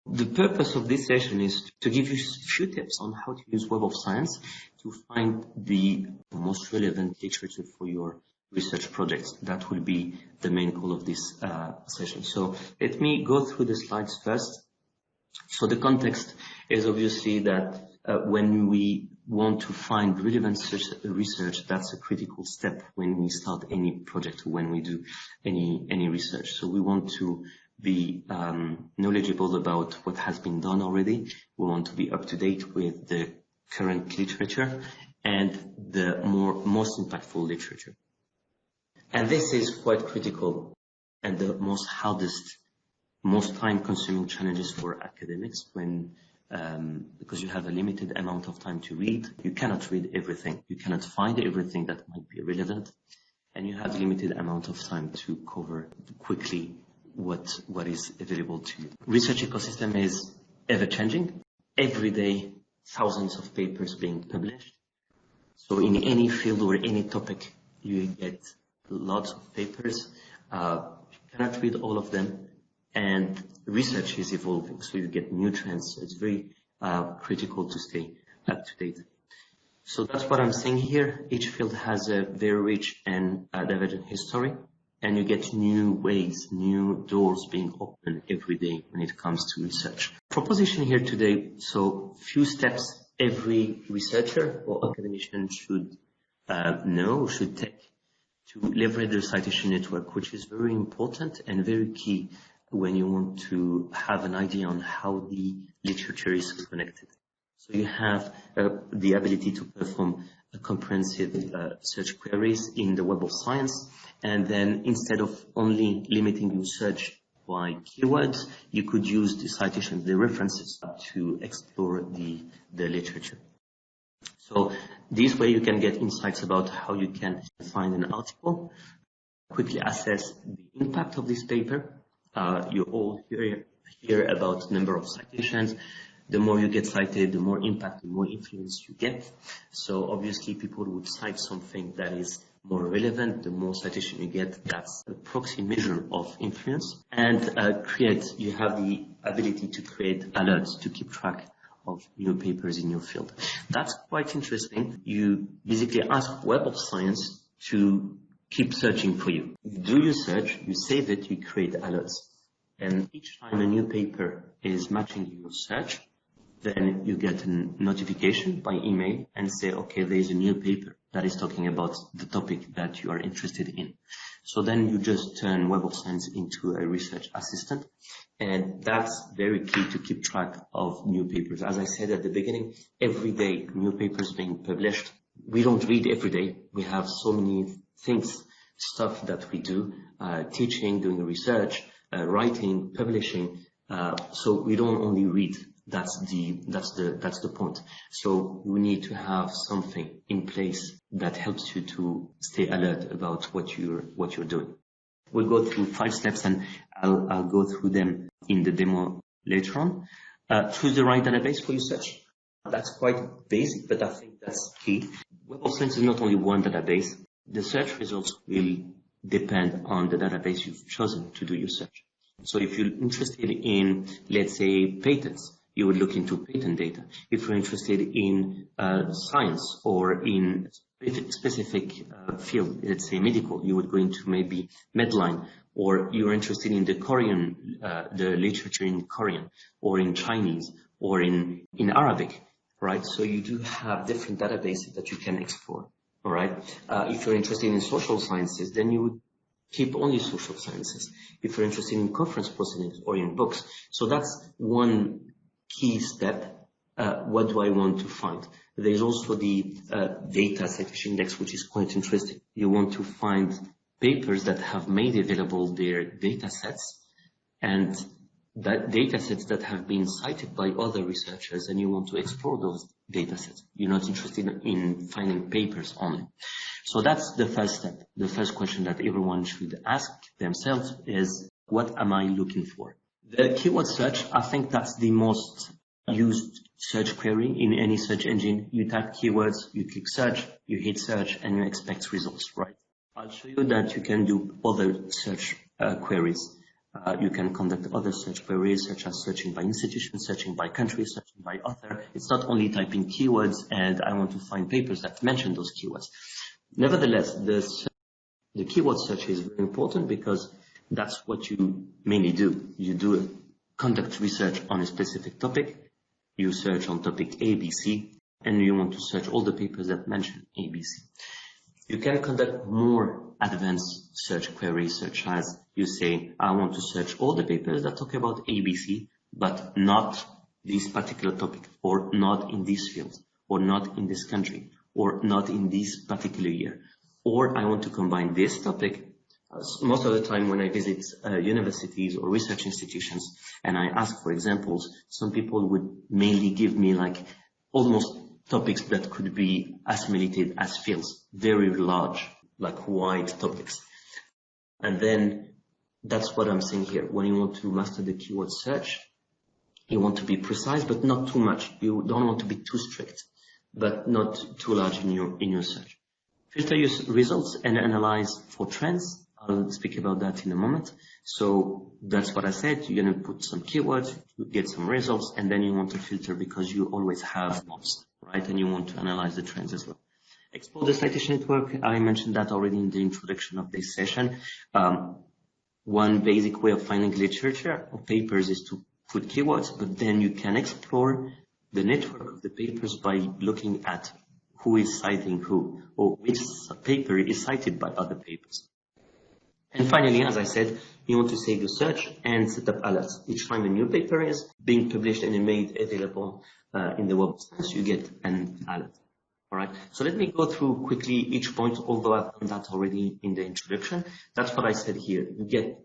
The purpose of this session is to give you a few tips on how to use Web of Science to find the most relevant literature for your research projects. That will be the main goal of this session. So let me go through the slides first. So the context is obviously that when we want to find relevant research, that's a critical step when we start any project, when we do any research. So we want to be knowledgeable about what has been done already. We want to be up to date with the current literature and the most impactful literature. And this is quite critical and the most hardest, most time-consuming challenges for academics when because you have a limited amount of time to read. You cannot read everything. You cannot find everything that might be relevant, and you have a limited amount of time to cover quickly what is available to you. Research ecosystem is ever changing. Every day, thousands of papers being published. So in any field or any topic, you get lots of papers. You cannot read all of them. And research is evolving, so you get new trends. So it's very critical to stay up to date. So that's what I'm saying here. Each field has a very rich and divergent history, and you get new ways, new doors being opened every day when it comes to research. Proposition here today, so few steps every researcher or academician should know, should take to leverage the citation network, which is very important and very key when you want to have an idea on how the literature is connected. So you have the ability to perform a comprehensive search queries in the Web of Science, and then instead of only limiting your search by keywords, you could use the citations, the references, to explore the literature. So this way you can get insights about how you can find an article, quickly assess the impact of this paper. You all hear about number of citations. The more you get cited, the more impact, the more influence you get. So obviously people would cite something that is more relevant. The more citation you get, that's a proxy measure of influence. And you have the ability to create alerts to keep track of new papers in your field. That's quite interesting. You basically ask Web of Science to keep searching for you. You do your search, you save it, you create alerts. And each time a new paper is matching your search, then you get a notification by email and say, okay, there is a new paper that is talking about the topic that you are interested in. So then you just turn Web of Science into a research assistant. And that's very key to keep track of new papers. As I said at the beginning, every day new papers being published. We don't read every day. We have so many stuff that we do, teaching, doing research, writing, publishing. So we don't only read. That's the point. So you need to have something in place that helps you to stay alert about what you're doing. We'll go through 5 steps, and I'll go through them in the demo later on. Choose the right database for your search. That's quite basic, but I think that's key. Web of Science is not only one database. The search results will depend on the database you've chosen to do your search. So if you're interested in, let's say, patents, you would look into patent data. If you're interested in science or in specific field, let's say medical, you would go into maybe Medline, or you're interested in the Korean, the literature in Korean or in Chinese or in Arabic, right? So you do have different databases that you can explore, all right? If you're interested in social sciences, then you would keep only social sciences. If you're interested in conference proceedings or in books. So that's one key step. What do I want to find? There's also the data citation index, which is quite interesting. You want to find papers that have made available their data sets, and that data sets that have been cited by other researchers, and you want to explore those data sets. You're not interested in finding papers only. So that's the first step. The first question that everyone should ask themselves is, what am I looking for? The keyword search, I think that's the most used search query in any search engine. You type keywords, you click search, you hit search, and you expect results, right? I'll show you that you can do other search queries You can conduct other search queries, such as searching by institution, searching by country, searching by author. It's not only typing keywords and I want to find papers that mention those keywords. Nevertheless, the keyword search is very important because that's what you mainly do. You conduct research on a specific topic. You search on topic A, B, C, and you want to search all the papers that mention A, B, C. You can conduct more advanced search queries, such as you say, I want to search all the papers that talk about ABC, but not this particular topic, or not in this field, or not in this country, or not in this particular year. Or I want to combine this topic. Most of the time when I visit universities or research institutions and I ask for examples, some people would mainly give me like almost topics that could be assimilated as fields, very large, like wide topics. And then that's what I'm saying here. When you want to master the keyword search, you want to be precise, but not too much. You don't want to be too strict, but not too large in your search. Filter your results and analyze for trends. I'll speak about that in a moment. So that's what I said. You're going to put some keywords, you get some results, and then you want to filter because you always have most, right? And you want to analyze the trends as well. Explore the citation network. I mentioned that already in the introduction of this session. One basic way of finding literature or papers is to put keywords, but then you can explore the network of the papers by looking at who is citing who, or which paper is cited by other papers. And finally, as I said, you want to save your search and set up alerts. Each time a new paper is being published and made available in the Web of Science, you get an alert. All right. So let me go through quickly each point, although I've done that already in the introduction. That's what I said here. You get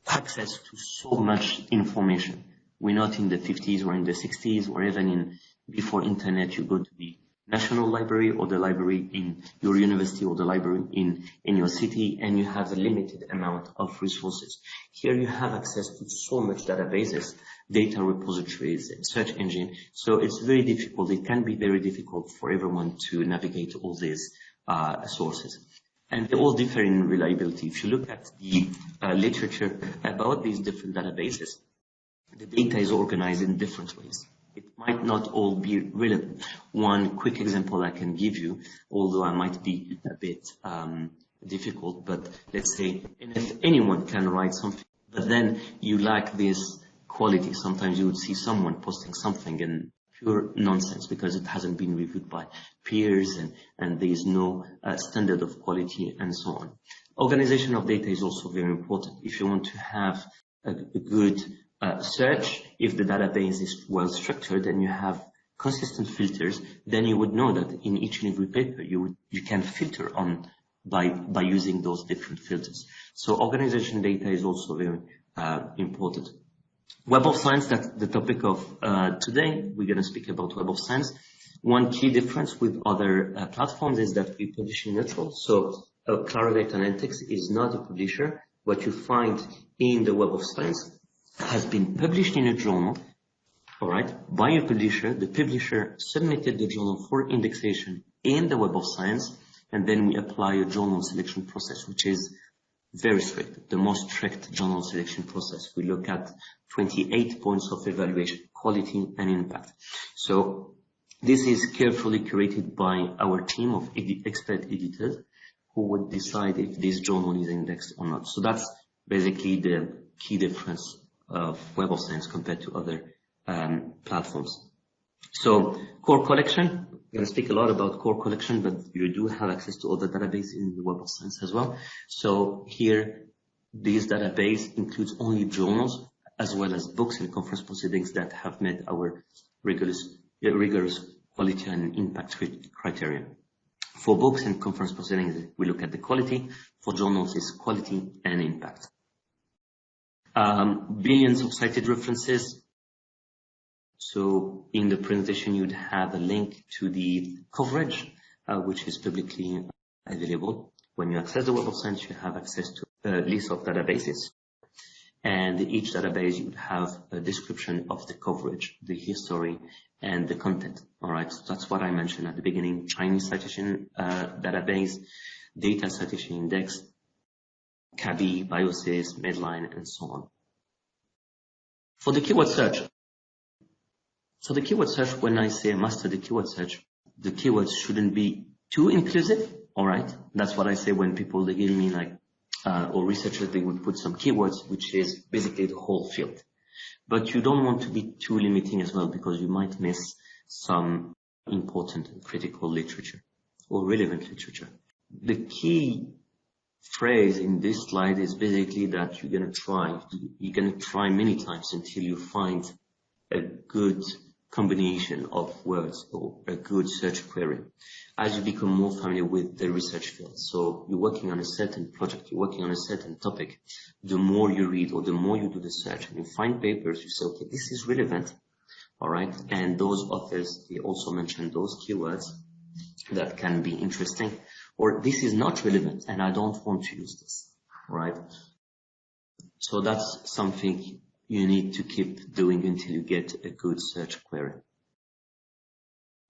access to so much information. We're not in the 50s or in the 60s or even before internet. You go to the National Library or the library in your university or the library in your city, and you have a limited amount of resources. Here you have access to so much databases, data repositories, and search engine. So it's very difficult. It can be very difficult for everyone to navigate all these sources. And they all differ in reliability. If you look at the literature about these different databases, the data is organized in different ways. It might not all be relevant. One quick example I can give you, although I might be a bit difficult, but let's say, and if anyone can write something, but then you lack this quality. Sometimes you would see someone posting something in pure nonsense because it hasn't been reviewed by peers and there is no standard of quality and so on. Organization of data is also very important. If you want to have a good search, if the database is well structured and you have consistent filters, then you would know that in each and every paper you can filter on by using those different filters. So organization data is also very important. Web of Science, that's the topic of today. We're going to speak about Web of Science. One key difference with other platforms is that we publish in neutral. So Clarivate Analytics is not a publisher. What you find in the Web of Science has been published in a journal, all right, by a publisher. The publisher submitted the journal for indexation in the Web of Science, and then we apply a journal selection process, which is very strict, the most strict journal selection process. We look at 28 points of evaluation, quality and impact. So this is carefully curated by our team of expert editors who would decide if this journal is indexed or not. So that's basically the key difference of Web of Science compared to other platforms. So core collection, we're going to speak a lot about core collection, but you do have access to other databases in the Web of Science as well. So here, this database includes only journals as well as books and conference proceedings that have met our rigorous quality and impact criteria. For books and conference proceedings, we look at the quality. For journals, it's quality and impact. Billions of cited references. So in the presentation, you'd have a link to the coverage, which is publicly available. When you access the Web of Science, you have access to a list of databases. And each database, you would have a description of the coverage, the history, and the content. All right, so that's what I mentioned at the beginning: Chinese citation database, data citation index, CABI, Biosys, Medline, and so on. For the keyword search, when I say master the keyword search, the keywords shouldn't be too inclusive, all right? That's what I say when people, they give me like, or researchers, they would put some keywords, which is basically the whole field. But you don't want to be too limiting as well, because you might miss some important and critical literature or relevant literature. The key phrase in this slide is basically that you're going to try many times until you find a good combination of words or a good search query as you become more familiar with the research field. So you're working on a certain project, you're working on a certain topic. The more you read or the more you do the search and you find papers, you say, okay, this is relevant. All right. And those authors, they also mention those keywords that can be interesting, or this is not relevant and I don't want to use this. All right. So that's something you need to keep doing until you get a good search query.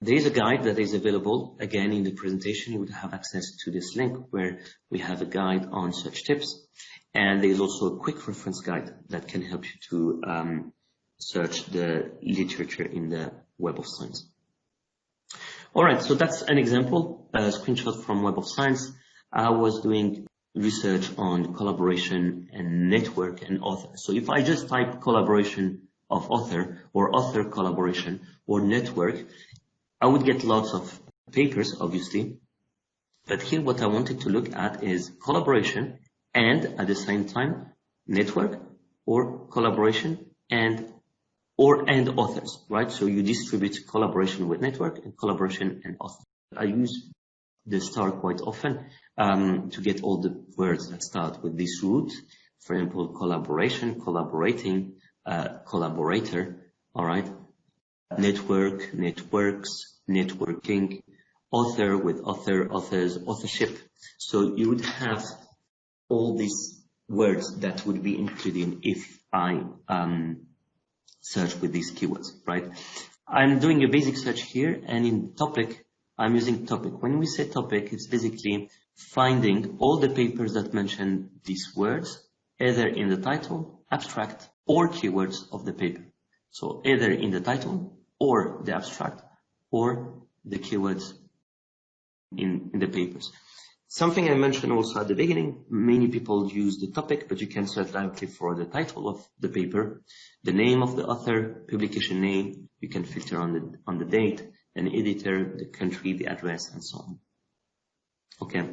There is a guide that is available. Again, in the presentation, you would have access to this link where we have a guide on search tips. And there's also a quick reference guide that can help you to search the literature in the Web of Science. All right, so that's an example, a screenshot from Web of Science. I was doing research on collaboration and network and author. So if I just type collaboration of author or author collaboration or network, I would get lots of papers, obviously. But here what I wanted to look at is collaboration and at the same time network or collaboration and authors, right? So you distribute collaboration with network and collaboration and author. I use the star quite often to get all the words that start with this root. For example, collaboration, collaborating, collaborator, all right? Network, networks, networking, author with author, authors, authorship. So you would have all these words that would be included if I search with these keywords, right? I'm doing a basic search here, and in topic, I'm using topic. When we say topic, it's basically finding all the papers that mention these words, either in the title, abstract, or keywords of the paper. So either in the title, or the abstract, or the keywords in the papers. Something I mentioned also at the beginning, many people use the topic, but you can search directly for the title of the paper, the name of the author, publication name, you can filter on the date, an editor, the country, the address, and so on. Okay.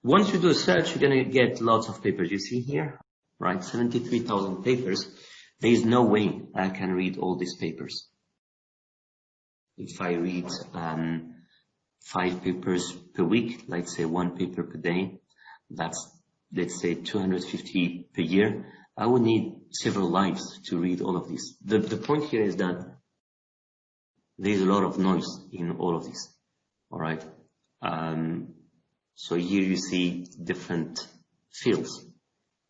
Once you do a search, you're going to get lots of papers. You see here, right? 73,000 papers. There is no way I can read all these papers. If I read 5 papers per week, let's say 1 paper per day, that's, let's say 250 per year, I would need several lives to read all of these. The point here is that there's a lot of noise in all of this, all right? So here you see different fields,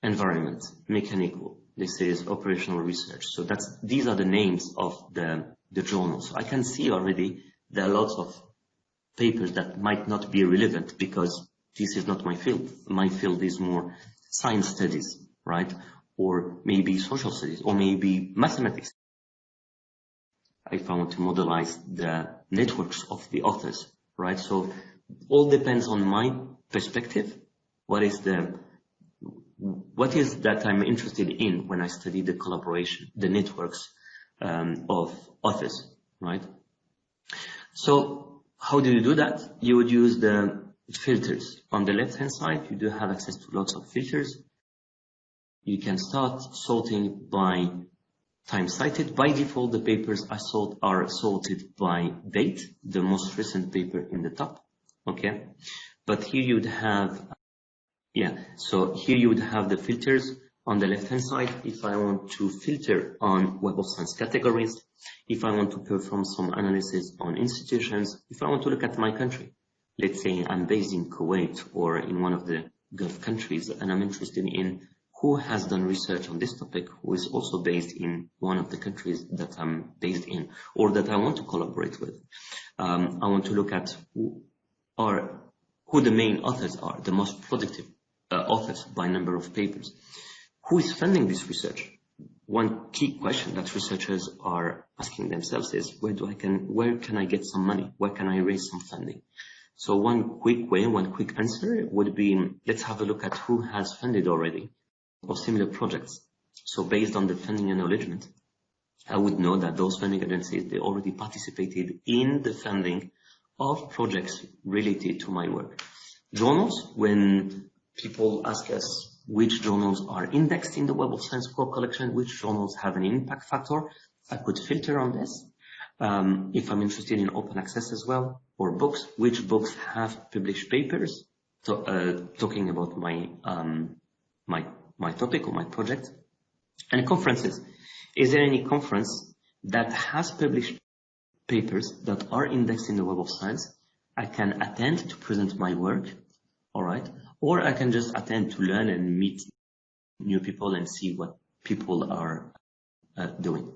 environment, mechanical, this is operational research. So these are the names of the journals. So I can see already there are lots of papers that might not be relevant because this is not my field. My field is more science studies, right? Or maybe social studies, or maybe mathematics. If I want to modelize the networks of the authors, right? So all depends on my perspective. What is that I'm interested in when I study the collaboration, the networks of authors, right? So how do you do that? You would use the filters. On the left-hand side, you do have access to lots of filters. You can start sorting by time cited. By default, the papers are sorted by date, the most recent paper in the top. Okay. But here you would have, so here you would have the filters on the left-hand side. If I want to filter on Web of Science categories, if I want to perform some analysis on institutions, if I want to look at my country, let's say I'm based in Kuwait or in one of the Gulf countries, and I'm interested in who has done research on this topic, who is also based in one of the countries that I'm based in, or that I want to collaborate with. I want to look at who the main authors are, the most productive authors by number of papers. Who is funding this research? one key question that researchers are asking themselves is where can I get some money? Where can I raise some funding? So one quick answer would be, let's have a look at who has funded already or similar projects. So based on the funding acknowledgement, I would know that those funding agencies, they already participated in the funding of projects related to my work. Journals, when people ask us which journals are indexed in the Web of Science core collection, which journals have an impact factor, I could filter on this. If I'm interested in open access as well, or books, which books have published papers talking about my topic or my project. And conferences. Is there any conference that has published papers that are indexed in the Web of Science? I can attend to present my work, all right? Or I can just attend to learn and meet new people and see what people are doing.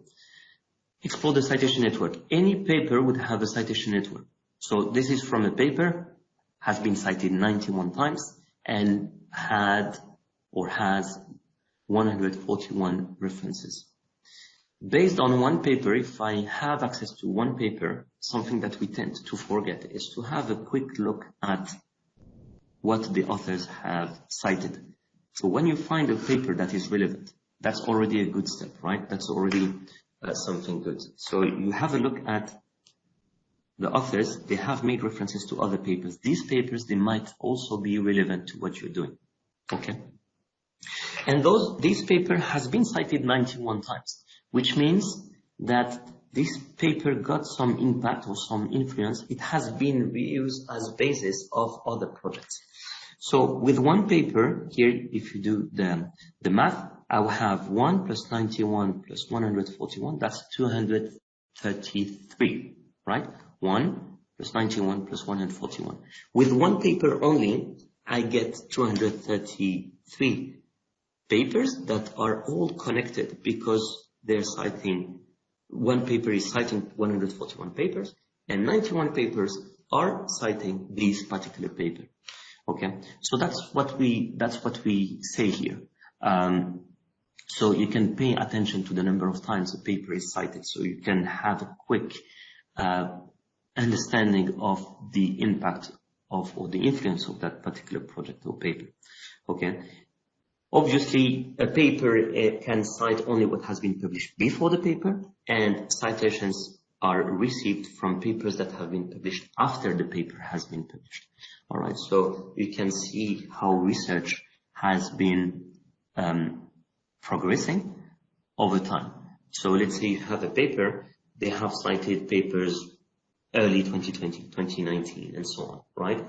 Explore the citation network. Any paper would have a citation network. So this is from a paper, has been cited 91 times and has 141 references. Based on one paper, if I have access to one paper, something that we tend to forget is to have a quick look at what the authors have cited. So when you find a paper that is relevant, that's already a good step, right? That's already something good. So you have a look at the authors, they have made references to other papers. These papers, they might also be relevant to what you're doing, okay? And this paper has been cited 91 times, which means that this paper got some impact or some influence. It has been reused as basis of other projects. So with one paper here, if you do the math, I will have 1 plus 91 plus 141, that's 233, right? 1 plus 91 plus 141. With one paper only, I get 233 papers that are all connected because they're citing, one paper is citing 141 papers and 91 papers are citing this particular paper. Okay, so that's what we say here. So you can pay attention to the number of times a paper is cited, so you can have a quick understanding of the impact of or the influence of that particular project or paper. Okay. Obviously, a paper can cite only what has been published before the paper, and citations are received from papers that have been published after the paper has been published. All right, so you can see how research has been progressing over time. So let's say you have a paper, they have cited papers early 2020, 2019, and so on, right?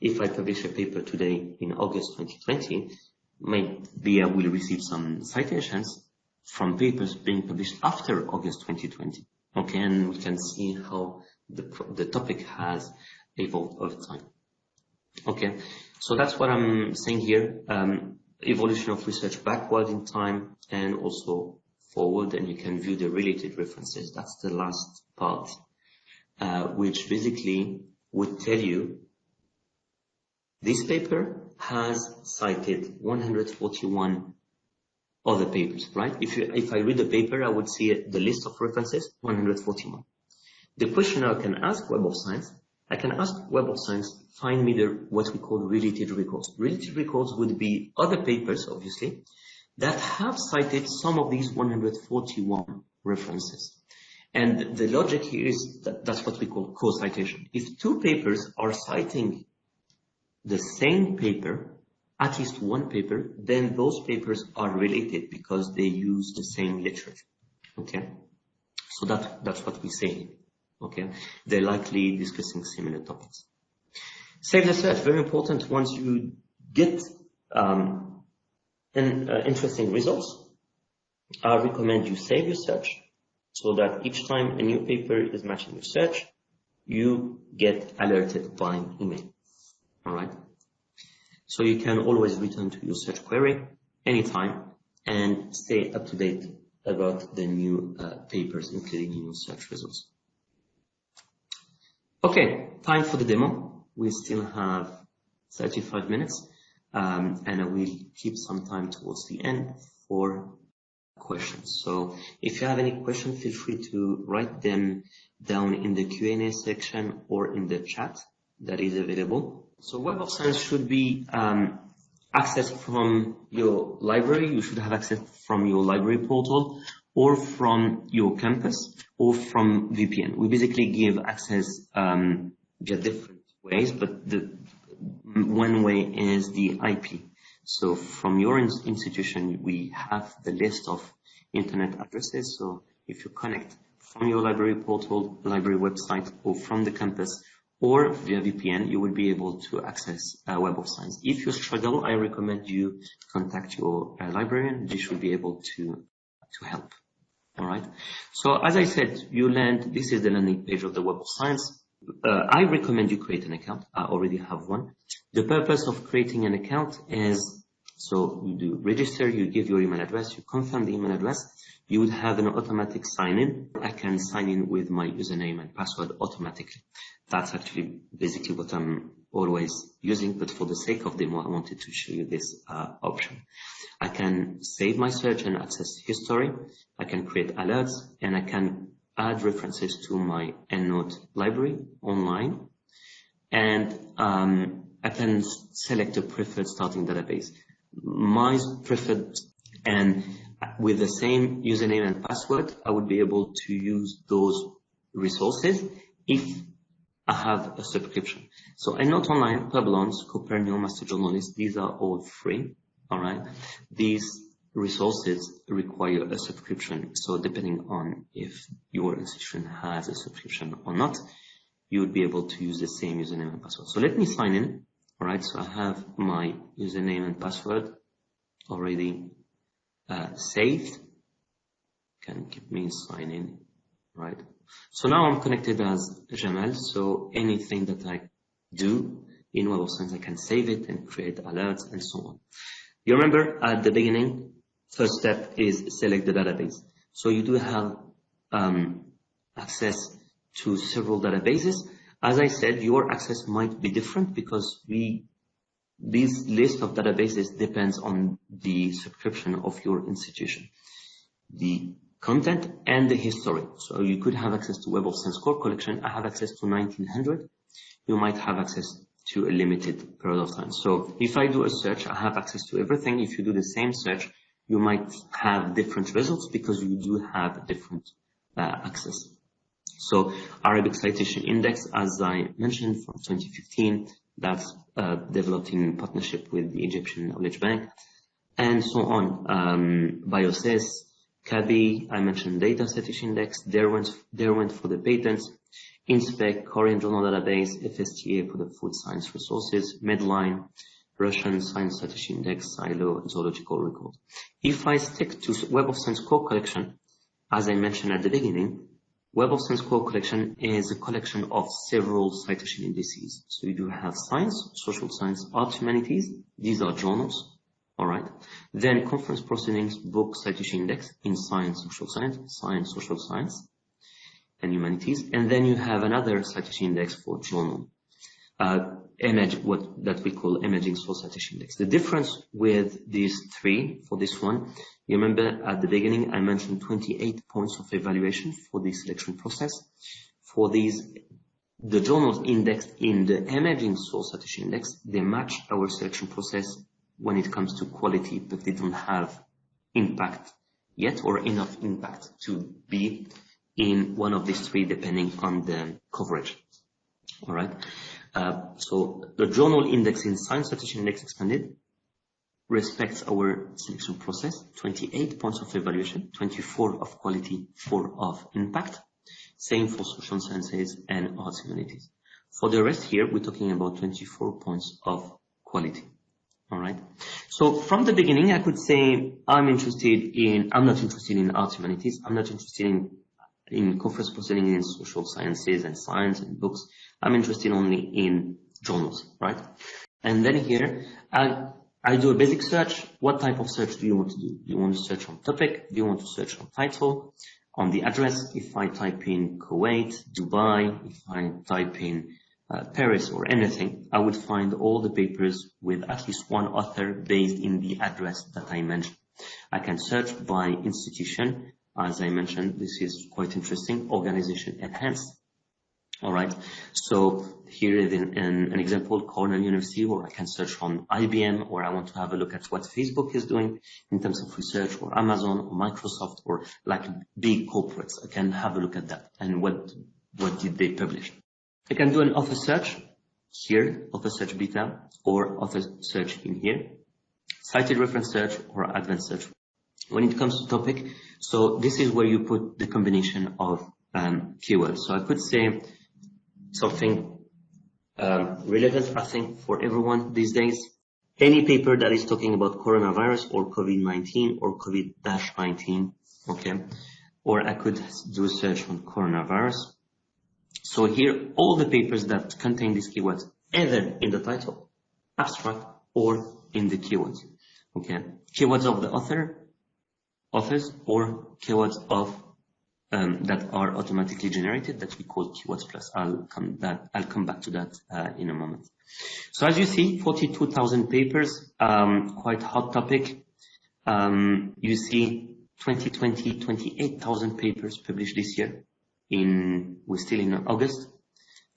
If I publish a paper today in August 2020, maybe I will receive some citations from papers being published after August 2020. Okay, and we can see how the topic has evolved over time. Okay, so that's what I'm saying here. Evolution of research backward in time and also forward, and you can view the related references. That's the last part, which basically would tell you this paper has cited 141 other papers, right? If I read the paper, I would see the list of references, 141. The question I can ask Web of Science, find me what we call related records. Related records would be other papers, obviously, that have cited some of these 141 references. And the logic here is that's what we call co-citation. If two papers are citing the same paper, at least one paper, then those papers are related because they use the same literature. Okay, so that's what we say. Okay, they're likely discussing similar topics. Save the search, very important. Once you get interesting results, I recommend you save your search so that each time a new paper is matching your search, you get alerted by email. All right. So you can always return to your search query anytime and stay up to date about the new papers, including new search results. Okay, time for the demo. We still have 35 minutes, and I will keep some time towards the end for questions. So if you have any questions, feel free to write them down in the Q&A section or in the chat that is available. So Web of Science should be accessed from your library. You should have access from your library portal or from your campus or from VPN. We basically give access via different ways, but the one way is the IP. So from your institution, we have the list of internet addresses. So if you connect from your library portal, library website, or from the campus, or via VPN, you will be able to access Web of Science. If you struggle, I recommend you contact your librarian. They should be able to help. All right. So as I said, you land. This is the landing page of the Web of Science. I recommend you create an account. I already have one. The purpose of creating an account is, so you do register, you give your email address, you confirm the email address, you would have an automatic sign-in. I can sign in with my username and password automatically. That's actually basically what I'm always using, but for the sake of demo, I wanted to show you this option. I can save my search and access history. I can create alerts, and I can add references to my Endnote library online. And I can select a preferred starting database. My preferred, and with the same username and password, I would be able to use those resources if I have a subscription. So Endnote Online, Publons, Copernio, Master Journalist, these are all free. All right. These resources require a subscription. So depending on if your institution has a subscription or not, you would be able to use the same username and password. So let me sign in. All right. So I have my username and password already saved. Can keep me sign in. Right. So now I'm connected as Jamal. So anything that I do in Web of Science, I can save it and create alerts and so on. You remember at the beginning, first step is select the database. So you do have access to several databases. As I said, your access might be different because this list of databases depends on the subscription of your institution, the content and the history. So you could have access to Web of Science core collection. I have access to 1900. You might have access to a limited period of time. So if I do a search, I have access to everything. If you do the same search, you might have different results because you do have different access. So Arabic Citation Index, as I mentioned, from 2015, that's developed in partnership with the Egyptian Knowledge Bank, and so on. BioSys, CABI, I mentioned Data Citation Index, Derwent for the patents, InSpec, Korean Journal Database, FSTA for the food science resources, Medline, Russian Science Citation Index, Silo, Zoological Record. If I stick to Web of Science core collection, as I mentioned at the beginning, Web of Science core collection is a collection of several citation indices. So you do have science, social science, art, humanities. These are journals. All right. Then conference proceedings, book citation index in science, social science, social science, and humanities. And then you have another citation index for journal. That we call imaging source citation index. The difference with these three for this one, you remember at the beginning I mentioned 28 points of evaluation for the selection process. For these, the journals indexed in the imaging source citation index, they match our selection process when it comes to quality, but they don't have impact yet or enough impact to be in one of these three depending on the coverage. All right. So the journal index in Science Citation Index Expanded respects our selection process, 28 points of evaluation, 24 of quality, 4 of impact. Same for social sciences and arts humanities. For the rest here, we're talking about 24 points of quality. All right. So from the beginning, I could say I'm not interested in arts humanities. I'm not interested in conference proceedings in social sciences and science and books. I'm interested only in journals, right? And then here, I do a basic search. What type of search do you want to do? Do you want to search on topic? Do you want to search on title? On the address, if I type in Kuwait, Dubai, if I type in Paris or anything, I would find all the papers with at least one author based in the address that I mentioned. I can search by institution. As I mentioned, this is quite interesting. Organization enhanced. All right. So here is an example, Cornell University, or I can search on IBM, or I want to have a look at what Facebook is doing in terms of research, or Amazon, or Microsoft, or like big corporates. I can have a look at that and what did they publish. I can do an author search here, author search beta, or author search in here, cited reference search, or advanced search. When it comes to topic, so this is where you put the combination of keywords. So I could say something relevant, I think, for everyone these days. Any paper that is talking about coronavirus or COVID-19 or COVID-19, okay? Or I could do a search on coronavirus. So here, all the papers that contain these keywords, either in the title, abstract, or in the keywords, okay? Keywords of the authors, or keywords of that are automatically generated that we call keywords plus. I'll come back to that in a moment. So as you see, 42,000 papers, quite hot topic. You see 2020, 28,000 papers published this year. We're still in August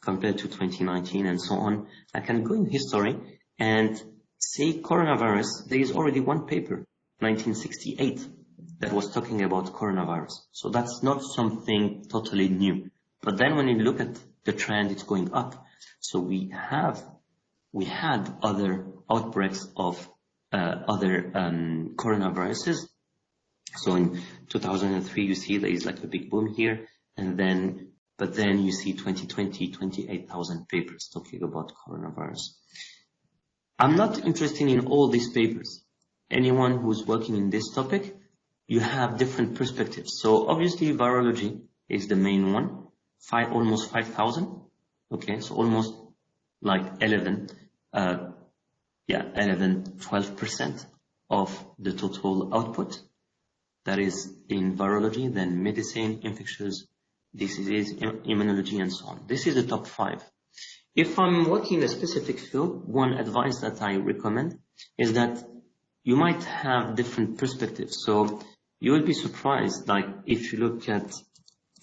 compared to 2019 and so on. I can go in history and say coronavirus. There is already one paper, 1968. That was talking about coronavirus. So that's not something totally new. But then when you look at the trend, it's going up. So we had other outbreaks of other coronaviruses. So in 2003, you see there is like a big boom here. But then you see 2020, 28,000 papers talking about coronavirus. I'm not interested in all these papers. Anyone who's working in this topic, you have different perspectives. So obviously virology is the main one, almost 5,000. Okay, so almost like 12% of the total output that is in virology, then medicine, infectious diseases, immunology, and so on. This is the top 5. If I'm working in a specific field, one advice that I recommend is that you might have different perspectives. So you will be surprised, like if you look at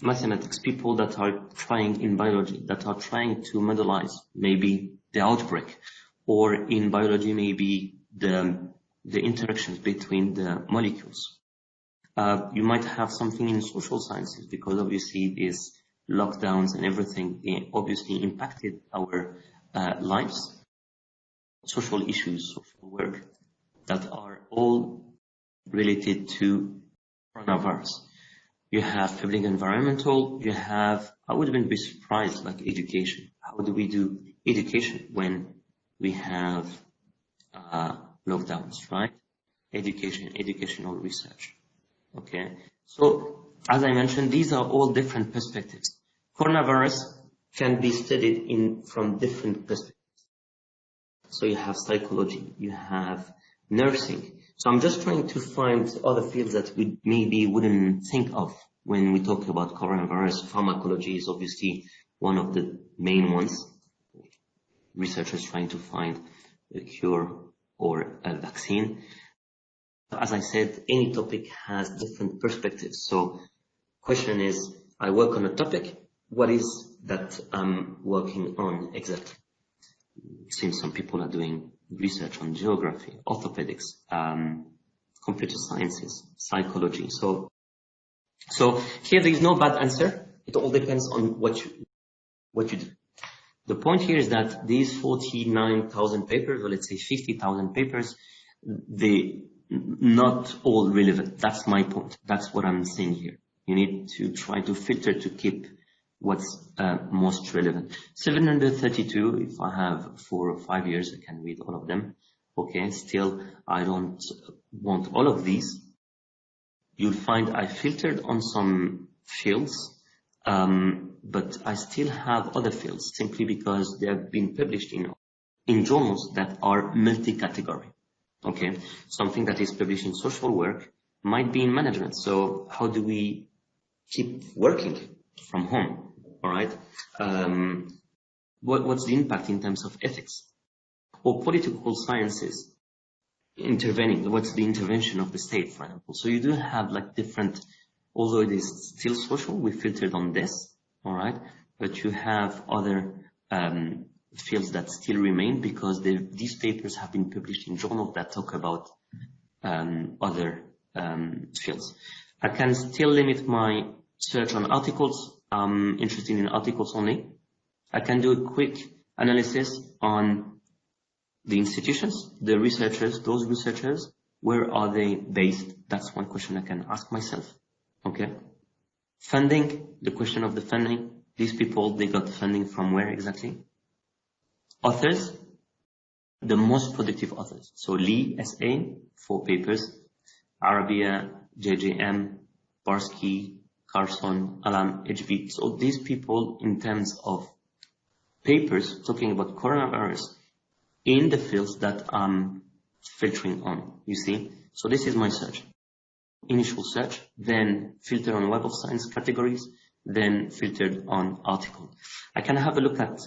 mathematics, people that are trying in biology, that are trying to modelize maybe the outbreak, or in biology maybe the interactions between the molecules. You might have something in social sciences, because obviously these lockdowns and everything obviously impacted our lives. Social issues, social work, that are all related to coronavirus. You have public environmental, you have, I wouldn't be surprised, like education. How do we do education when we have lockdowns, right? Educational research. Okay. So as I mentioned, these are all different perspectives. Coronavirus can be studied from different perspectives. So you have psychology, you have nursing. So I'm just trying to find other fields that we maybe wouldn't think of when we talk about coronavirus. Pharmacology is obviously one of the main ones. Researchers trying to find a cure or a vaccine. As I said, any topic has different perspectives. So question is, I work on a topic, what is that I'm working on exactly? Since some people are doing research on geography, orthopedics, computer sciences, psychology. So here there is no bad answer. It all depends on what you do. The point here is that these 49,000 papers, or let's say 50,000 papers, they not all relevant. That's my point. That's what I'm saying here. You need to try to filter to keep what's most relevant. 732, if I have 4 or 5 years, I can read all of them. Okay, still, I don't want all of these. You'll find I filtered on some fields, but I still have other fields simply because they have been published in journals that are multi-category. Okay, something that is published in social work might be in management. So how do we keep working from home? All right. What's the impact in terms of ethics or political sciences? intervening, what's the intervention of the state, for example. So you do have like different, although it is still social, we filtered on this, all right, but you have other fields that still remain because these papers have been published in journals that talk about other fields. I can still limit my search on articles. I'm interested in articles only. I can do a quick analysis on the institutions, the researchers, those researchers, where are they based? That's one question I can ask myself. Okay. Funding, the question of the funding. These people, they got funding from where exactly? Authors, the most productive authors. So Lee, SA, 4 papers. Arabia, JJM, Barsky, Carson, Alam, HB. So these people, in terms of papers talking about coronavirus in the fields that I'm filtering on, you see. So this is my search. Initial search, then filter on Web of Science categories, then filtered on article. I can have a look at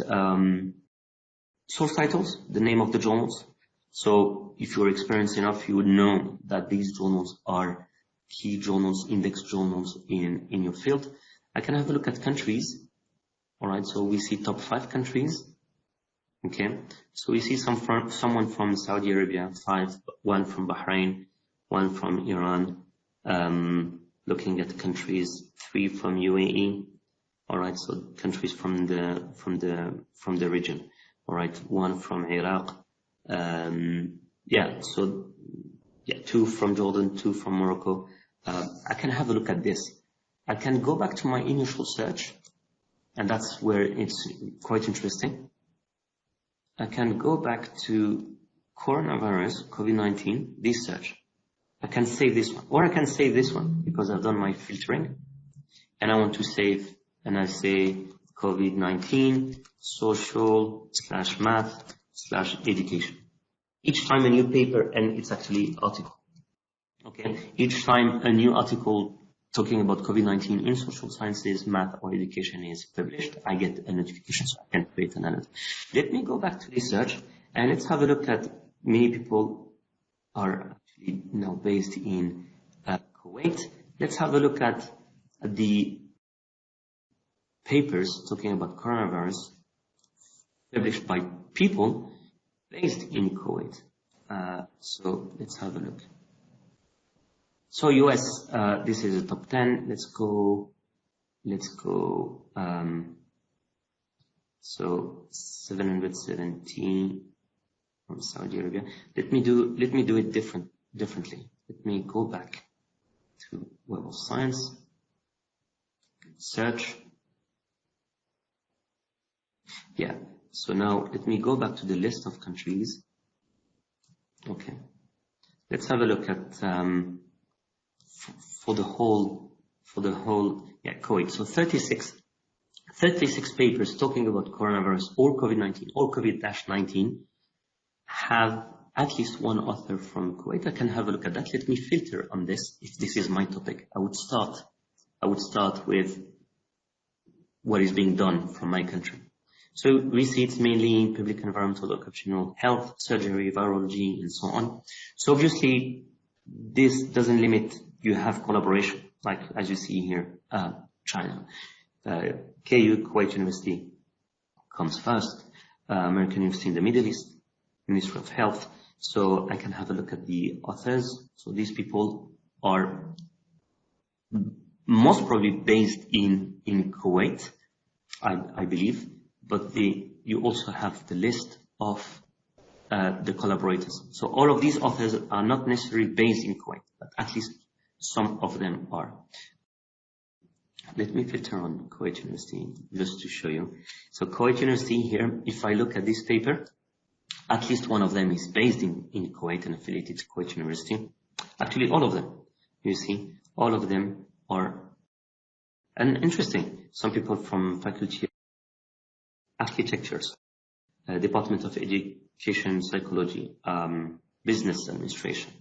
source titles, the name of the journals. So if you're experienced enough, you would know that these journals are key journals, index journals in your field. I can have a look at countries. All right, so we see top 5 countries. Okay, so we see someone from Saudi Arabia, 5, 1 from Bahrain, 1 from Iran. Looking at countries, 3 from UAE. All right, so countries from the region. All right, 1 from Iraq. 2 from Jordan, 2 from Morocco. I can have a look at this. I can go back to my initial search, and that's where it's quite interesting. I can go back to coronavirus, COVID-19, this search. I can save this one, or I can save this one because I've done my filtering, and I want to save, and I say COVID-19 social/math/education. Each time a new paper, and it's actually article. Okay, each time a new article talking about COVID-19 in social sciences, math, or education is published, I get a notification, so I can create an alert. Let me go back to this search, and let's have a look at many people are actually now based in Kuwait. Let's have a look at the papers talking about coronavirus published by people based in Kuwait. So let's have a look. So US, this is a top 10. Let's go. So 717 from Saudi Arabia. Let me do it differently. Let me go back to Web of Science, search. Yeah. So now let me go back to the list of countries. Okay. Let's have a look at for the whole Kuwait. So 36 papers talking about coronavirus or COVID-19 or COVID-19 have at least one author from Kuwait. I can have a look at that. Let me filter on this. If this is my topic, I would start with what is being done from my country. So we see it's mainly public environmental, occupational health, surgery, virology, and so on. So obviously, this doesn't limit. You have collaboration, like as you see here, China. KU, Kuwait University comes first, American University in the Middle East, Ministry of Health. So I can have a look at the authors. So these people are most probably based in Kuwait, I believe. But you also have the list of the collaborators. So all of these authors are not necessarily based in Kuwait, but at least some of them are. Let me filter on Kuwait University just to show you. So Kuwait University here, if I look at this paper, at least one of them is based in Kuwait and affiliated to Kuwait University. Actually, all of them, you see, all of them are, and interesting, some people from faculty architectures, Department of Education, Psychology, Business Administration,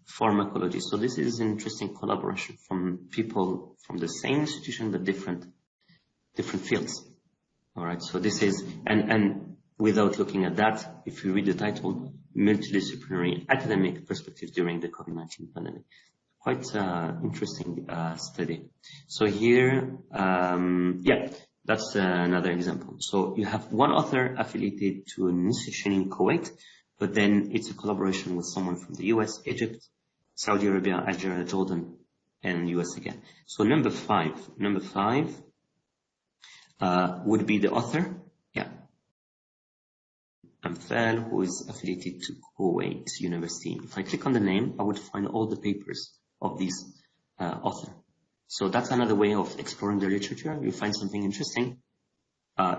Pharmacology. So this is an interesting collaboration from people from the same institution but different fields. All right. So this is, and without looking at that, if you read the title, Multidisciplinary Academic Perspectives During the COVID-19 Pandemic. Quite interesting study. So here, that's another example. So you have one author affiliated to an institution in Kuwait, but then it's a collaboration with someone from the US, Egypt, Saudi Arabia, Algeria, Jordan, and US again. So number five would be the author, Amthal, who is affiliated to Kuwait University. If I click on the name, I would find all the papers of this author. So that's another way of exploring the literature. You find something interesting,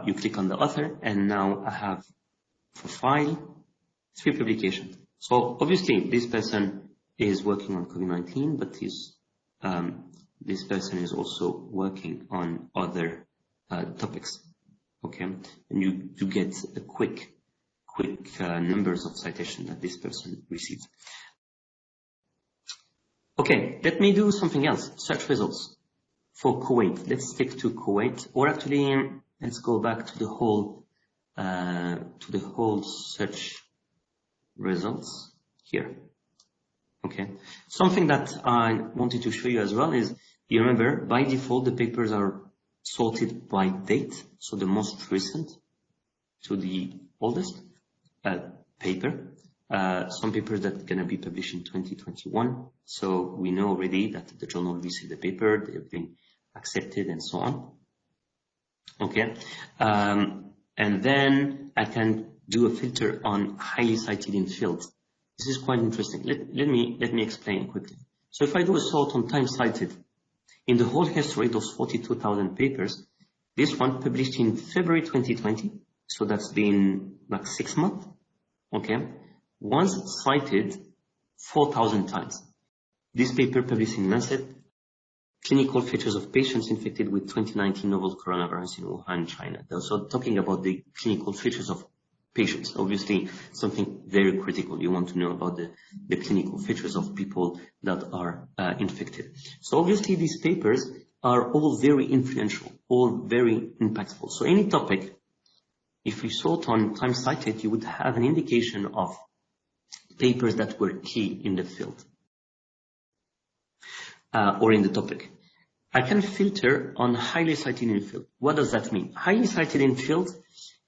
you click on the author, and now I have for file 3 publications. So obviously this person is working on COVID-19, but this person is also working on other topics. Okay, and you get a quick numbers of citations that this person received. Okay, let me do something else. Search results for Kuwait. Let's stick to Kuwait, or actually let's go back to the whole search results here. Okay, something that I wanted to show you as well is, you remember by default the papers are sorted by date, so the most recent to the oldest paper. Some papers that are going to be published in 2021, so we know already that the journal received the paper, they have been accepted and so on. Okay, and then I can do a filter on highly cited in fields. This is quite interesting. Let me explain quickly. So if I do a sort on time cited, in the whole history, those 42,000 papers, this one published in February 2020, so that's been like 6 months, okay, was cited 4,000 times. This paper published in Lancet, Clinical Features of Patients Infected with 2019 Novel Coronavirus in Wuhan, China. So talking about the clinical features of patients, obviously something very critical. You want to know about the clinical features of people that are infected. So obviously these papers are all very influential, all very impactful. So any topic, if you sort on time cited, you would have an indication of papers that were key in the field or in the topic. I can filter on highly cited in field. What does that mean? Highly cited in field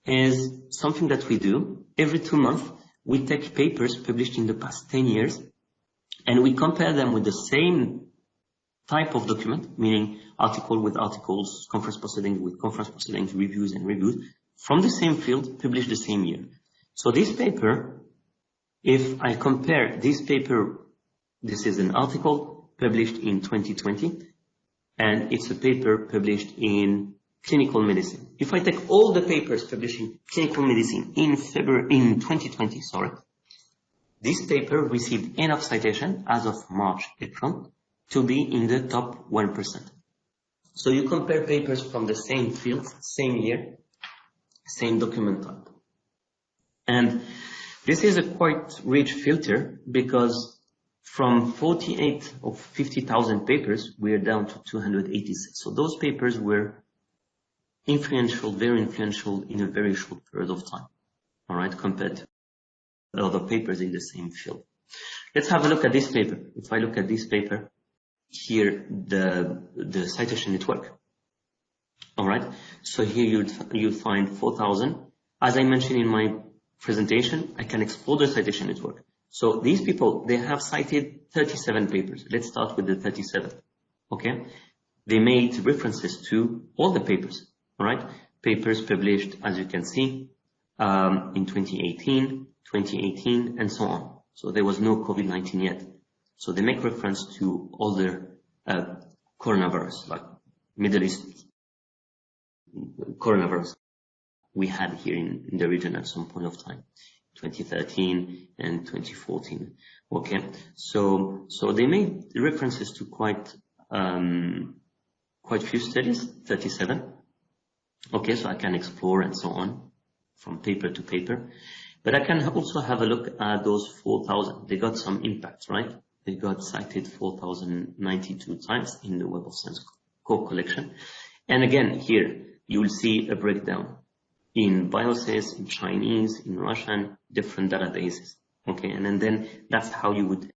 is something that we do every 2 months. We take papers published in the past 10 years and we compare them with the same type of document, meaning article with articles, conference proceedings with conference proceedings, reviews and reviews from the same field, published the same year. So this paper, if I compare this paper, this is an article published in 2020 and it's a paper published in clinical medicine. If I take all the papers published in clinical medicine in 2020, this paper received enough citation as of March, April to be in the top 1%. So you compare papers from the same field, same year, same document type. And this is a quite rich filter because from 48 of 50,000 papers, we are down to 286. So those papers were influential, very influential in a very short period of time, all right, compared to other papers in the same field. Let's have a look at this paper. If I look at this paper, here the citation network, all right, so here you'll find 4,000. As I mentioned in my presentation, I can explore the citation network. So these people, they have cited 37 papers. Let's start with the 37, okay? They made references to all the papers. All right, papers published, as you can see, in 2018, and so on. So there was no COVID-19 yet. So they make reference to other coronavirus, like Middle East coronavirus we had here in the region at some point of time, 2013 and 2014. Okay, so they made references to quite few studies, 37. Okay, so I can explore and so on from paper to paper, but I can also have a look at those 4,000. They got some impact, right? They got cited 4,092 times in the Web of Science core collection. And again, here you will see a breakdown. in biosys, in Chinese, in Russian, different databases. Okay, and then that's how you would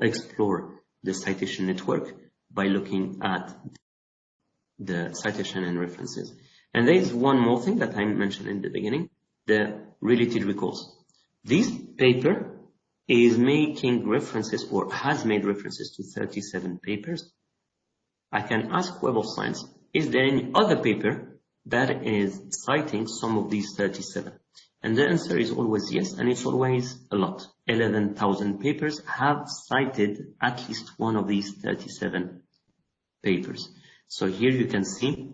explore the citation network, by looking at the citation and references. And there is one more thing that I mentioned in the beginning, the related recalls. This paper is making references, or has made references to 37 papers. I can ask Web of Science, is there any other paper that is citing some of these 37? And the answer is always yes, and it's always a lot. 11,000 papers have cited at least one of these 37 papers. So here you can see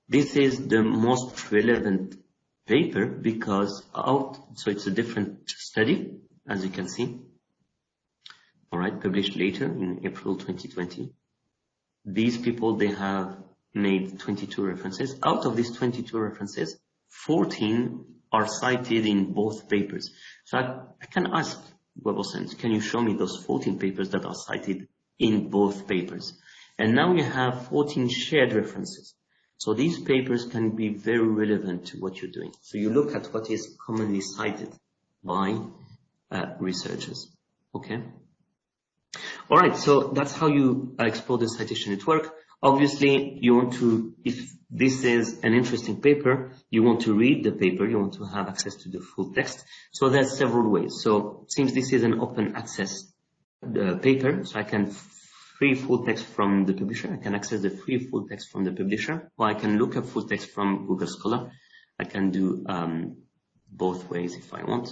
this is the most relevant paper because so it's a different study, as you can see. All right, published later in April 2020. These people, they have made 22 references. Out of these 22 references, 14 are cited in both papers. So I can ask Web of Science, can you show me those 14 papers that are cited in both papers? And now you have 14 shared references. So these papers can be very relevant to what you're doing. So you look at what is commonly cited by researchers. Okay. All right. So that's how you explore the citation network. Obviously, you want to, if this is an interesting paper, you want to read the paper, you want to have access to the full text. So there's several ways. So since this is an open access paper, so I can free full text from the publisher. I can access the free full text from the publisher, or I can look up full text from Google Scholar. I can do both ways if I want.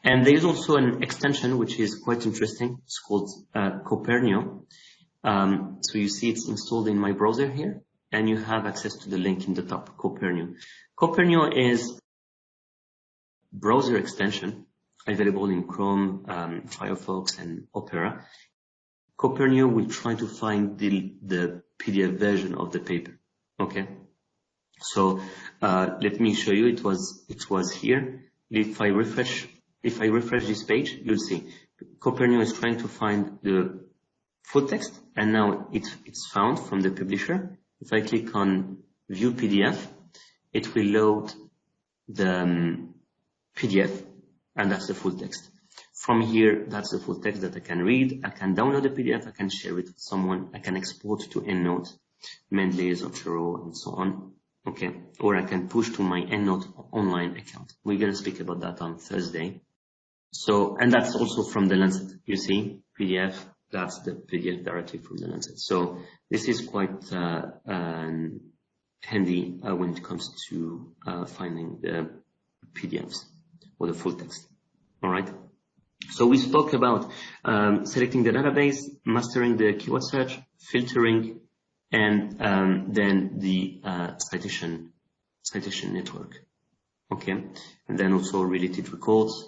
And there is also an extension which is quite interesting. It's called Copernio. So you see it's installed in my browser here, and you have access to the link in the top, Copernio. Copernio is browser extension available in Chrome, Firefox, and Opera. Copernio will try to find the PDF version of the paper. Okay. So let me show you. It was here. If I refresh this page, you'll see Copernio is trying to find the full text, and now it's found from the publisher. If I click on View PDF, it will load the PDF, and that's the full text. From here, that's the full text that I can read. I can download the PDF, I can share it with someone, I can export to Endnote, Mendeley, Zotero, and so on. Okay, or I can push to my Endnote online account. We're going to speak about that on Thursday. So, and that's also from the Lancet. You see, PDF, that's the PDF directly from the Lancet. So this is quite handy when it comes to finding the PDFs or the full text. All right. So we spoke about selecting the database, mastering the keyword search, filtering, and then the citation network. Okay, and then also related records.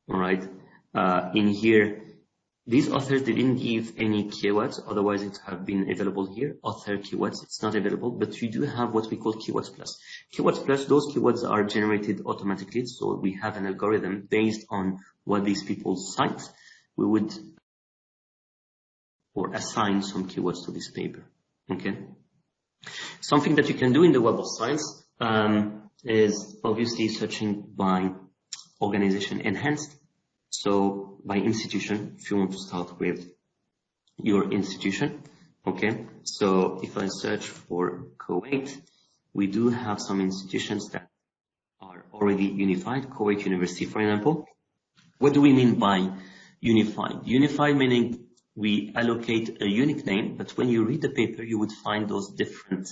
All right. In here, these authors, they didn't give any keywords, otherwise it have been available here. Author keywords, it's not available, but you do have what we call keywords plus. Keywords plus, those keywords are generated automatically, so we have an algorithm based on what these people cite. We would or assign some keywords to this paper. Okay. Something that you can do in the Web of Science is obviously searching by organization enhanced. So by institution, if you want to start with your institution. Okay. So if I search for Kuwait, we do have some institutions that are already unified. Kuwait University, for example. What do we mean by unified? Unified meaning we allocate a unique name, but when you read the paper, you would find those different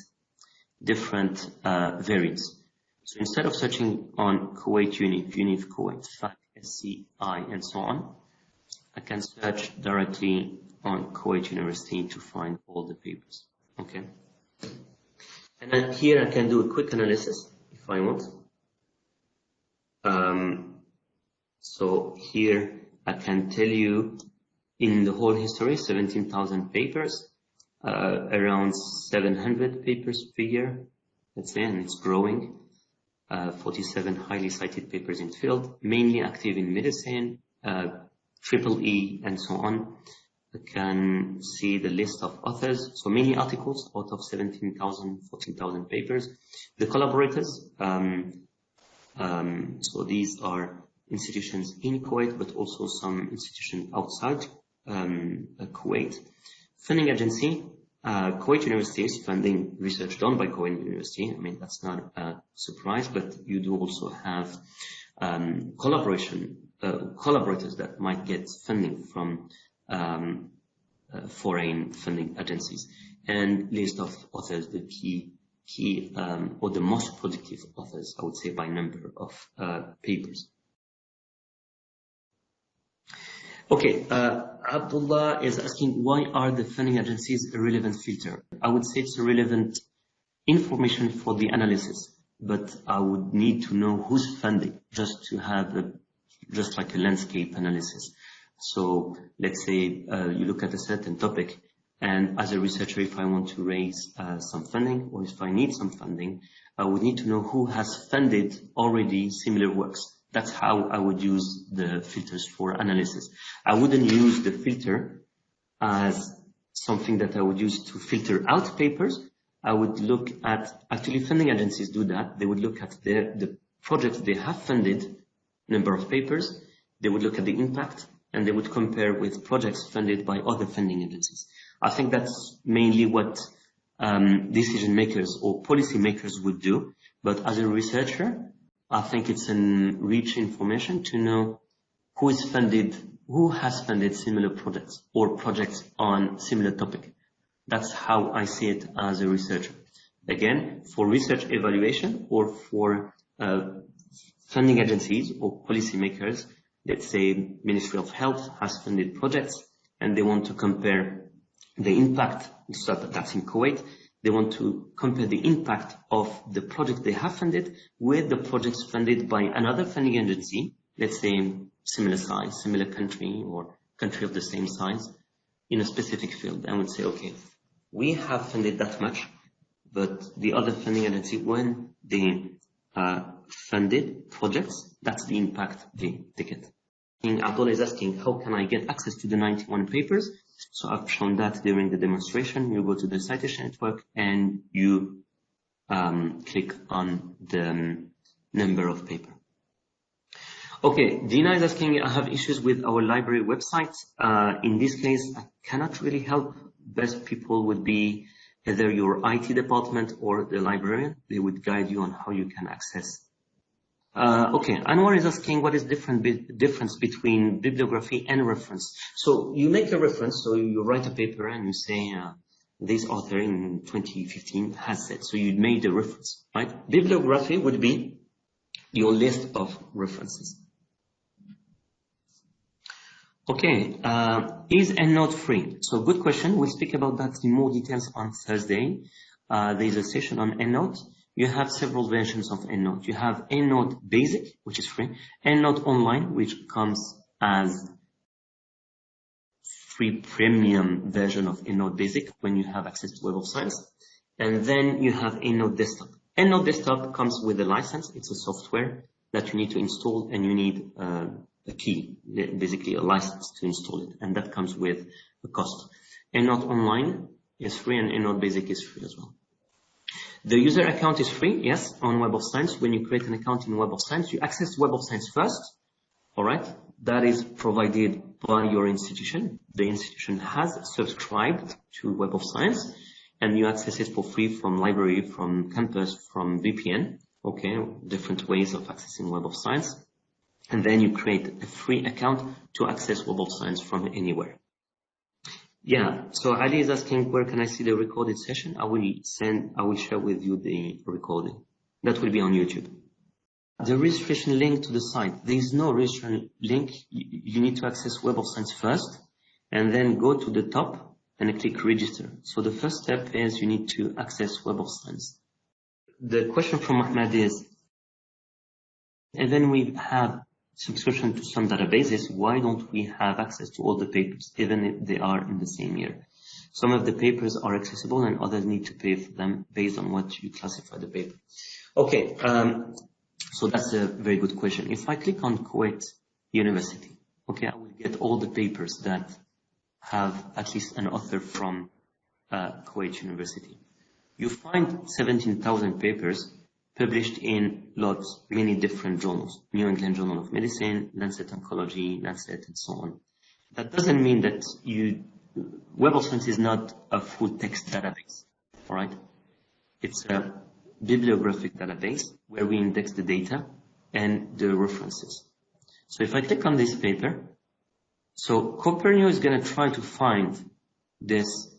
variants. So instead of searching on Kuwait Unif Kuwait, FAC, SCI, and so on, I can search directly on Kuwait University to find all the papers. Okay. And then here I can do a quick analysis if I want. So here I can tell you in the whole history, 17,000 papers, around 700 papers per year, let's say, and it's growing. 47 highly cited papers in field, mainly active in medicine, EEE, and so on. I can see the list of authors, so mainly articles out of 17,000, 14,000 papers. The collaborators, So these are institutions in Kuwait, but also some institutions outside Kuwait. Funding agency, Kuwait University is funding research done by Kuwait University. I mean, that's not a surprise, but you do also have collaborators that might get funding from foreign funding agencies, and list of authors, the key or the most productive authors, I would say, by number of papers. Okay, Abdullah is asking, why are the funding agencies a relevant filter? I would say it's a relevant information for the analysis, but I would need to know who's funding just to have just like a landscape analysis. So let's say you look at a certain topic, and as a researcher, if I want to raise some funding, or if I need some funding, I would need to know who has funded already similar works. That's how I would use the filters for analysis. I wouldn't use the filter as something that I would use to filter out papers. I would look at, actually funding agencies do that. They would look at the projects they have funded, number of papers. They would look at the impact, and they would compare with projects funded by other funding agencies. I think that's mainly what decision makers or policy makers would do. But as a researcher, I think it's rich information to know who has funded similar projects or projects on similar topic. That's how I see it as a researcher. Again, for research evaluation or for funding agencies or policy makers, let's say Ministry of Health has funded projects and they want to compare the impact, so that's in Kuwait, they want to compare the impact of the project they have funded with the projects funded by another funding agency, let's say similar size, similar country, or country of the same size, in a specific field. And would say, okay, we have funded that much, but the other funding agency, when they funded projects, that's the impact they get. Abdullah is asking, how can I get access to the 91 papers? So I've shown that during the demonstration. You go to the Citation network and you click on the number of paper. Okay, Dina is asking, I have issues with our library website. In this case, I cannot really help. Best people would be either your IT department or the librarian. They would guide you on how you can access. Okay, Anwar is asking, what is difference between bibliography and reference? So you make a reference, so you write a paper and you say, this author in 2015 has said, so you made a reference, right? Bibliography would be your list of references. Okay, is Endnote free? So good question. We'll speak about that in more details on Thursday. There's a session on Endnote. You have several versions of Endnote. You have Endnote Basic, which is free, Endnote Online, which comes as free premium version of Endnote Basic when you have access to Web of Science. And then you have Endnote Desktop. Endnote Desktop comes with a license. It's a software that you need to install, and you need a key, basically a license to install it. And that comes with a cost. Endnote Online is free, and Endnote Basic is free as well. The user account is free, yes, on Web of Science. When you create an account in Web of Science, you access Web of Science first, all right? That is provided by your institution. The institution has subscribed to Web of Science, and you access it for free from library, from campus, from VPN, okay? Different ways of accessing Web of Science. And then you create a free account to access Web of Science from anywhere. Yeah, so Ali is asking, where can I see the recorded session? I will share with you the recording. That will be on YouTube. The registration link to the site. There is no registration link. You need to access Web of Science first, and then go to the top and click register. So the first step is you need to access Web of Science. The question from Ahmed is, and then we have subscription to some databases, why don't we have access to all the papers, even if they are in the same year? Some of the papers are accessible and others need to pay for them based on what you classify the paper. Okay, so that's a very good question. If I click on Kuwait University, okay, I will get all the papers that have at least an author from Kuwait University. You find 17,000 papers, published in many different journals, New England Journal of Medicine, Lancet Oncology, Lancet, and so on. That doesn't mean that Web of Science is not a full text database, all right? It's a bibliographic database where we index the data and the references. So if I click on this paper, so Copernio is going to try to find this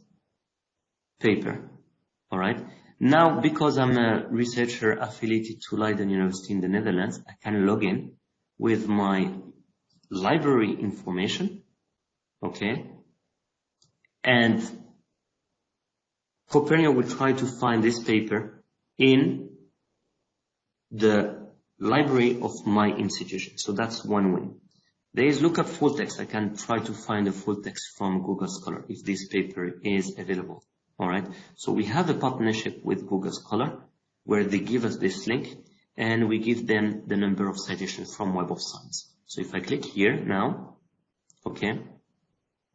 paper, all right? Now, because I'm a researcher affiliated to Leiden University in the Netherlands, I can log in with my library information, okay? And Copernio will try to find this paper in the library of my institution. So that's one way. There is lookup full text. I can try to find a full text from Google Scholar if this paper is available. All right. So we have a partnership with Google Scholar where they give us this link and we give them the number of citations from Web of Science. So if I click here now, okay.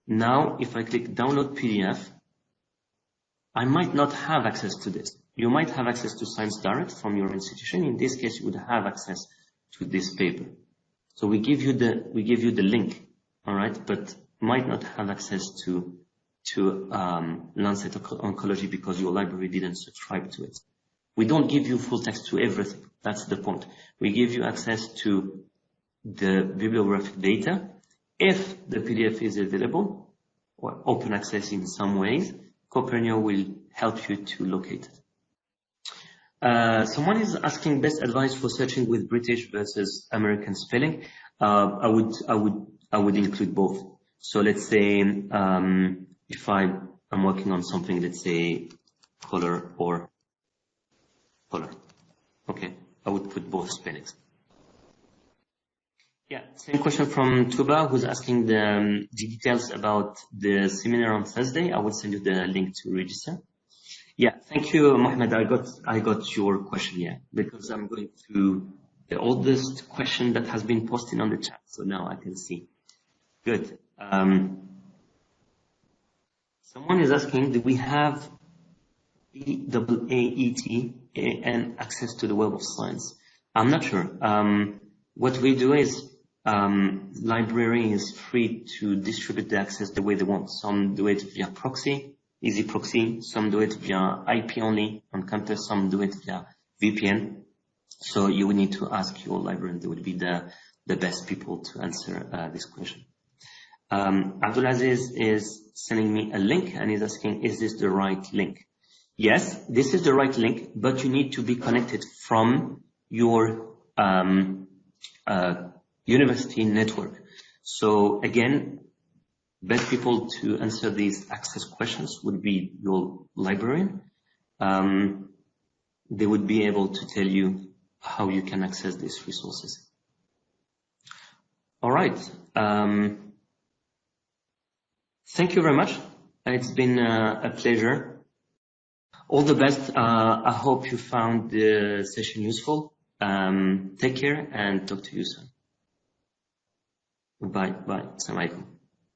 Now, if I click download PDF, I might not have access to this. You might have access to Science Direct from your institution. In this case, you would have access to this paper. So we give you the link, all right, but might not have access to Lancet Oncology because your library didn't subscribe to it. We don't give you full text to everything. That's the point. We give you access to the bibliographic data. If the PDF is available or open access in some ways, Copernio will help you to locate it. Someone is asking best advice for searching with British versus American spelling. I would include both. So let's say if I'm working on something, let's say color or color. Okay, I would put both spellings. Yeah, same question from Tuba, who's asking the details about the seminar on Thursday. I will send you the link to register. Yeah, thank you, Mohammed. I got your question, yeah, because I'm going through the oldest question that has been posted on the chat, so now I can see. Good. Someone is asking, do we have EAAET and access to the Web of Science? I'm not sure. What we do is library is free to distribute the access the way they want. Some do it via proxy, easy proxy. Some do it via IP only on campus. Some do it via VPN. So you would need to ask your librarian. They would be the best people to answer this question. Abdulaziz is sending me a link and is asking, is this the right link? Yes, this is the right link, but you need to be connected from your university network. So again, best people to answer these access questions would be your librarian. They would be able to tell you how you can access these resources. All right. Thank you very much. It's been a pleasure. All the best. I hope you found the session useful. Take care and talk to you soon. Bye. Assalamu alaikum.